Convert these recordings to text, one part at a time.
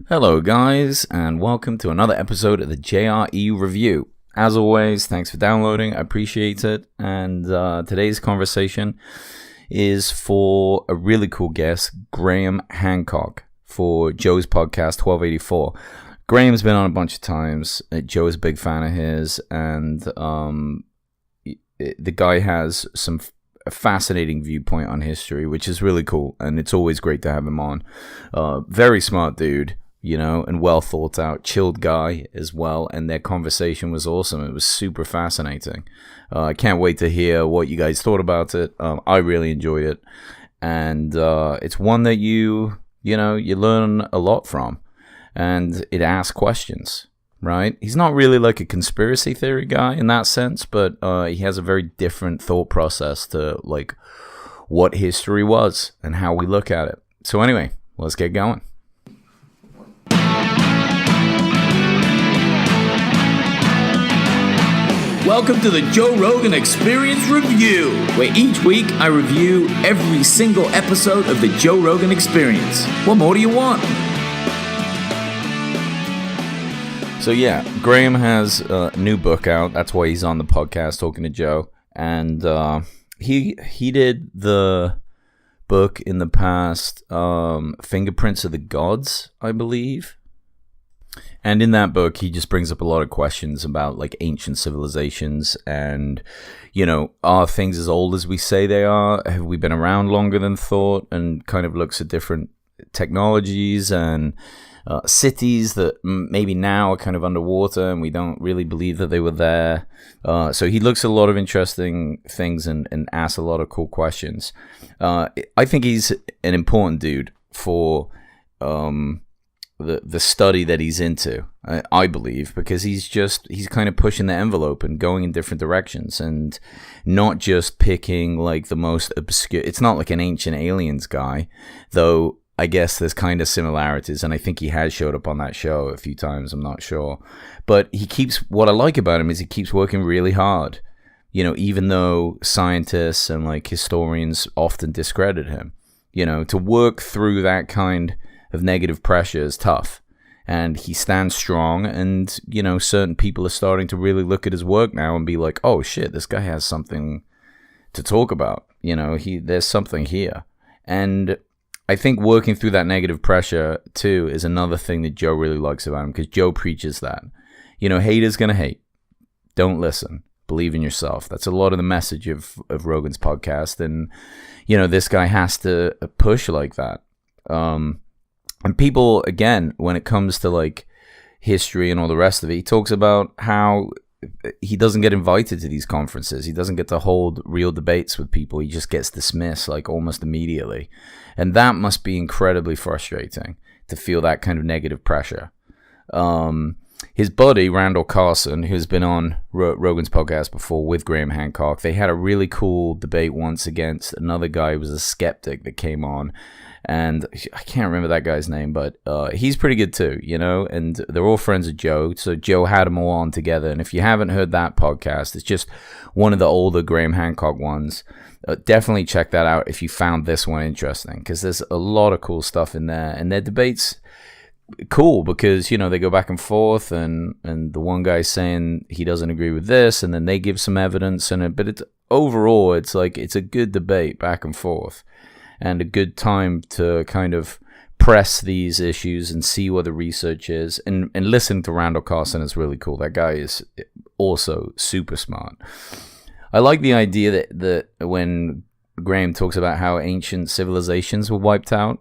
Hello guys, and welcome to another episode of the JRE review. As always, thanks for downloading, I appreciate it. And today's conversation is for a really cool guest, Graham Hancock, for Joe's podcast 1284. Graham's been on a bunch of times. Joe is a big fan of his, and the guy has a fascinating viewpoint on history, which is really cool, and it's always great to have him on. Very smart dude, you know, and well thought out, chilled guy as well, and their conversation was awesome. It was super fascinating. I can't wait to hear what you guys thought about it. I really enjoyed it, and it's one that you learn a lot from, and it asks questions, right? He's not really like a conspiracy theory guy in that sense, but he has a very different thought process to like what history was and how we look at it. So anyway, let's get going. Welcome to the Joe Rogan Experience Review, where each week I review every single episode of the Joe Rogan Experience. What more do you want? So yeah, Graham has a new book out. That's why he's on the podcast talking to Joe. And he did the book in the past, Fingerprints of the Gods, I believe. And in that book, he just brings up a lot of questions about like ancient civilizations and, you know, are things as old as we say they are? Have we been around longer than thought? And kind of looks at different technologies and cities that maybe now are kind of underwater and we don't really believe that they were there. So he looks at a lot of interesting things and asks a lot of cool questions. I think he's an important dude for the study that he's into, I believe, because he's kind of pushing the envelope and going in different directions and not just picking like the most obscure. It's not like an ancient aliens guy, though I guess there's kind of similarities, and I think he has showed up on that show a few times, I'm not sure. But what I like about him is he keeps working really hard, you know, even though scientists and like historians often discredit him, you know, to work through that kind of negative pressure is tough, and he stands strong, and you know, certain people are starting to really look at his work now and be like, oh shit, this guy has something to talk about, you know, there's something here. And I think working through that negative pressure too is another thing that Joe really likes about him, because Joe preaches that, you know, haters gonna hate, don't listen, believe in yourself. That's a lot of the message of Rogan's podcast, and you know, this guy has to push like that. And people, again, when it comes to like history and all the rest of it, he talks about how he doesn't get invited to these conferences. He doesn't get to hold real debates with people. He just gets dismissed like almost immediately. And that must be incredibly frustrating to feel that kind of negative pressure. His buddy, Randall Carson, who's been on Rogan's podcast before with Graham Hancock, they had a really cool debate once against another guy who was a skeptic that came on. And I can't remember that guy's name, but he's pretty good too, you know, and they're all friends of Joe. So Joe had them all on together. And if you haven't heard that podcast, it's just one of the older Graham Hancock ones. Definitely check that out if you found this one interesting, because there's a lot of cool stuff in there. And their debates cool because, you know, they go back and forth, and the one guy's saying he doesn't agree with this, and then they give some evidence. But it's overall, it's like it's a good debate back and forth. And a good time to kind of press these issues and see what the research is. And listening to Randall Carson is really cool. That guy is also super smart. I like the idea that when Graham talks about how ancient civilizations were wiped out,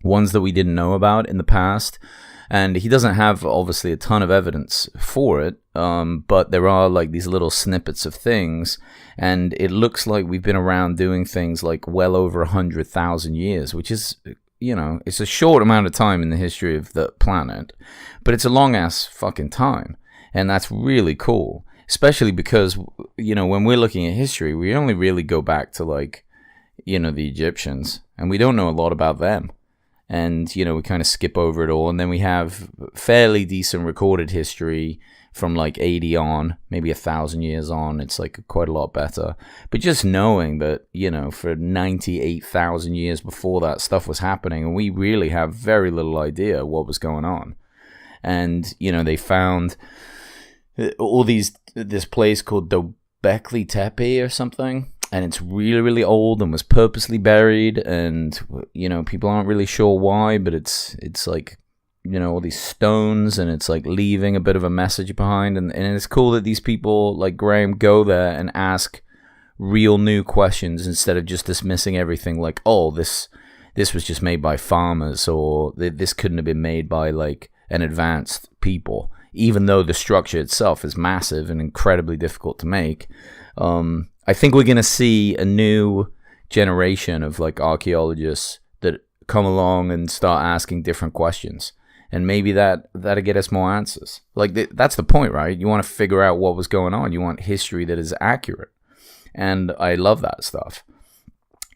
ones that we didn't know about in the past. And he doesn't have, obviously, a ton of evidence for it, but there are, like, these little snippets of things, and it looks like we've been around doing things, like, well over 100,000 years, which is, you know, it's a short amount of time in the history of the planet, but it's a long-ass fucking time, and that's really cool, especially because, you know, when we're looking at history, we only really go back to, like, you know, the Egyptians, and we don't know a lot about them. And, you know, we kind of skip over it all. And then we have fairly decent recorded history from like 80 on, maybe 1,000 years on, it's like quite a lot better. But just knowing that, you know, for 98,000 years before that stuff was happening, and we really have very little idea what was going on. And, you know, they found this place called Göbekli Tepe or something, and it's really, really old and was purposely buried, and, you know, people aren't really sure why, but it's like, you know, all these stones, and it's like leaving a bit of a message behind, and it's cool that these people like Graham go there and ask real new questions instead of just dismissing everything like, oh, this was just made by farmers, or this couldn't have been made by like an advanced people, even though the structure itself is massive and incredibly difficult to make. I think we're going to see a new generation of like archaeologists that come along and start asking different questions. And maybe that'll get us more answers. Like, that's the point, right? You want to figure out what was going on. You want history that is accurate. And I love that stuff.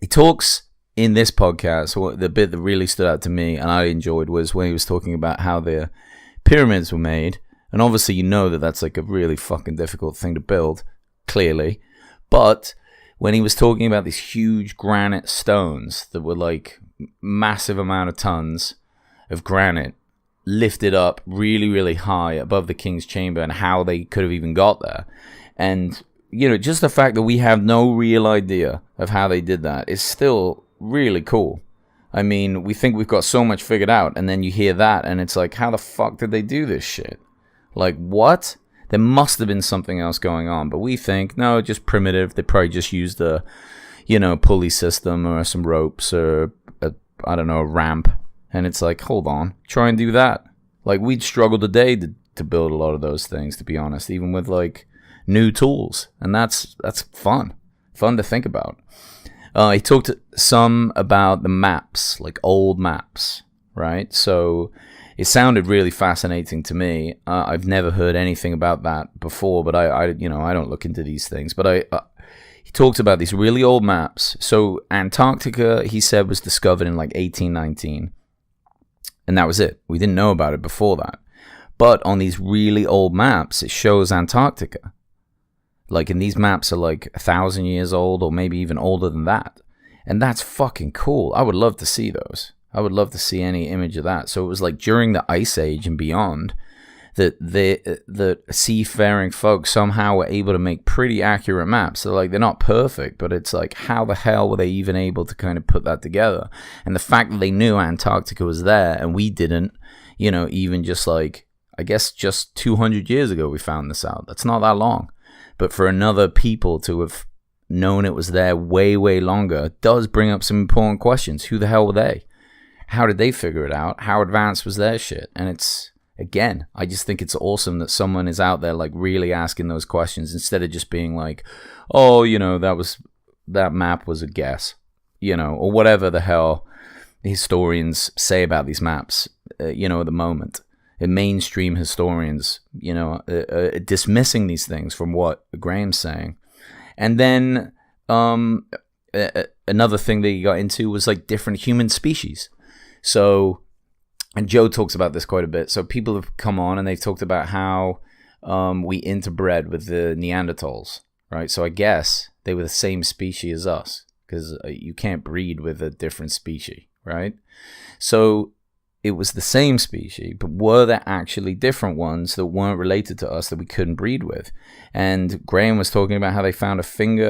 He talks in this podcast, the bit that really stood out to me and I enjoyed was when he was talking about how the pyramids were made. And obviously, you know that that's like a really fucking difficult thing to build, clearly. But when he was talking about these huge granite stones that were like massive amount of tons of granite lifted up really, really high above the king's chamber, and how they could have even got there. And, you know, just the fact that we have no real idea of how they did that is still really cool. I mean, we think we've got so much figured out, and then you hear that, and it's like, how the fuck did they do this shit? Like, what? There must have been something else going on, but we think, no, just primitive. They probably just used a, you know, pulley system or some ropes or, I don't know, a ramp. And it's like, hold on, try and do that. Like, we'd struggle today to build a lot of those things, to be honest, even with, like, new tools. And that's fun to think about. He talked some about the maps, like old maps, right? So it sounded really fascinating to me. I've never heard anything about that before, but I don't look into these things. But he talked about these really old maps. So Antarctica, he said, was discovered in like 1819. And that was it. We didn't know about it before that. But on these really old maps, it shows Antarctica. Like, and these maps are like 1,000 years old, or maybe even older than that. And that's fucking cool. I would love to see those. I would love to see any image of that. So it was like during the Ice Age and beyond that the seafaring folks somehow were able to make pretty accurate maps. So like, they're not perfect, but it's like, how the hell were they even able to kind of put that together? And the fact that they knew Antarctica was there and we didn't, you know, even just like, I guess just 200 years ago we found this out. That's not that long. But for another people to have known it was there way, way longer does bring up some important questions. Who the hell were they? How did they figure it out? How advanced was their shit? And it's, again, I just think it's awesome that someone is out there like really asking those questions instead of just being like, oh, you know, that map was a guess, you know, or whatever the hell historians say about these maps, you know, at the moment. And mainstream historians, you know, dismissing these things from what Graham's saying. And then another thing that he got into was like different human species. So, and Joe talks about this quite a bit. So people have come on and they've talked about how we interbred with the Neanderthals, right? So I guess they were the same species as us, because you can't breed with a different species, right? So it was the same species, but were there actually different ones that weren't related to us that we couldn't breed with? And Graham was talking about how they found a finger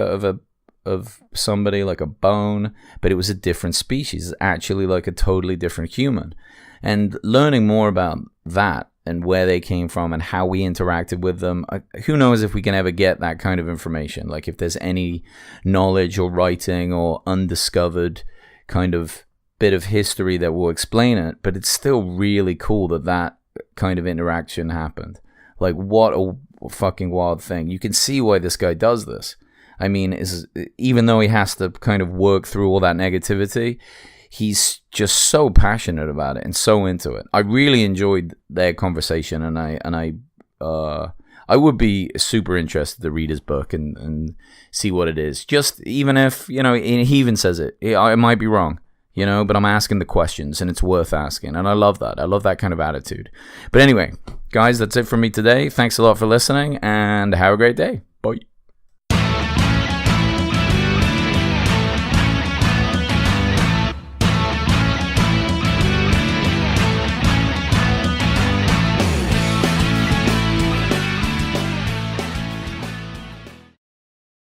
of somebody, like a bone, but it was a different species, actually like a totally different human. And learning more about that and where they came from and how we interacted with them, who knows if we can ever get that kind of information, like if there's any knowledge or writing or undiscovered kind of bit of history that will explain it. But it's still really cool that kind of interaction happened. Like, what a fucking wild thing. You can see why this guy does this. I mean, even though he has to kind of work through all that negativity, he's just so passionate about it and so into it. I really enjoyed their conversation, and I would be super interested to read his book and see what it is. Just even if, you know, he even says it, I might be wrong. you know, but I'm asking the questions, and it's worth asking. And I love that. I love that kind of attitude. But anyway, guys, that's it from me today. Thanks a lot for listening, and have a great day. Bye.